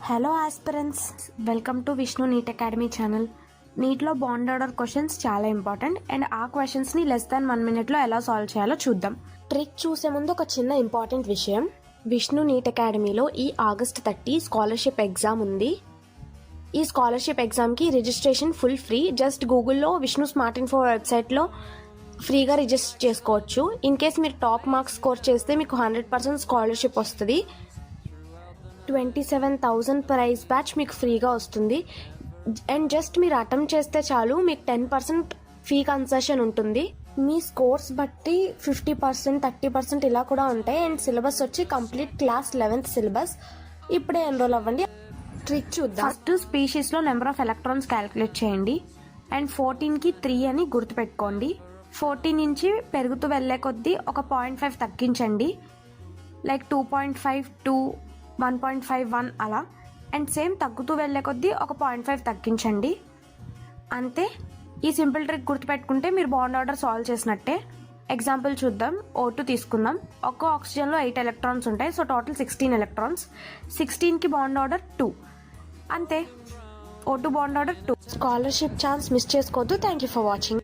Hello aspirants, welcome to Vishnu NEET academy channel. నీట్లో bond order questions చాలా important and ఆ క్వశ్చన్స్ని లెస్ దాన్ 1 minute ఎలా సాల్వ్ చేయాలో చూద్దాం. ట్రిక్ చూసే ముందు ఒక చిన్న ఇంపార్టెంట్ విషయం. విష్ణు నీట్ అకాడమీలో ఈ August 30 స్కాలర్షిప్ ఎగ్జామ్ ఉంది. ఈ స్కాలర్షిప్ ఎగ్జామ్కి రిజిస్ట్రేషన్ ఫుల్ ఫ్రీ. జస్ట్ గూగుల్లో విష్ణు స్మార్ట్ ఇన్ఫో వెబ్సైట్లో ఫ్రీగా రిజిస్టర్ చేసుకోవచ్చు. ఇన్ కేస్ మీరు టాప్ మార్క్స్ స్కోర్ చేస్తే మీకు 100% స్కాలర్షిప్ వస్తుంది. 27,000 ప్రైజ్ బ్యాచ్ మీకు ఫ్రీగా వస్తుంది. అండ్ జస్ట్ మీరు అటెంప్ట్ చేస్తే చాలు, మీకు 10% ఫీ కన్సెషన్ ఉంటుంది. మీ స్కోర్స్ బట్టి 50%, 30% ఇలా కూడా ఉంటాయి. అండ్ సిలబస్ వచ్చి కంప్లీట్ క్లాస్ 11th సిలబస్. ఇప్పుడే ఎన్రోల్ అవ్వండి. ట్రిక్ చూద్దాం. ఫస్ట్ స్పీషీస్లో నెంబర్ ఆఫ్ ఎలక్ట్రాన్స్ క్యాలిక్యులేట్ చేయండి. అండ్ 14కి 3 అని గుర్తుపెట్టుకోండి. 14 నుంచి పెరుగుతూ వెళ్ళే కొద్దీ ఒక 0.5 తగ్గించండి. లైక్ 2.5 to 1.51 అలా. అండ్ సేమ్ తగ్గుతూ వెళ్ళే కొద్దీ ఒక 0.5 తగ్గించండి. అంతే. ఈ సింపుల్ ట్రిక్ గుర్తుపెట్టుకుంటే మీరు బాండ్ ఆర్డర్ సాల్వ్ చేసినట్టే. ఎగ్జాంపుల్ చూద్దాం. O2 తీసుకుందాం. ఒక్క ఆక్సిజన్లో 8 ఎలక్ట్రాన్స్ ఉంటాయి. So total 16 electrons. 16కి బాండ్ ఆర్డర్ 2. అంతే. O2 bond order 2. Scholarship chance miss చేసుకోవద్దు. Thank you for watching.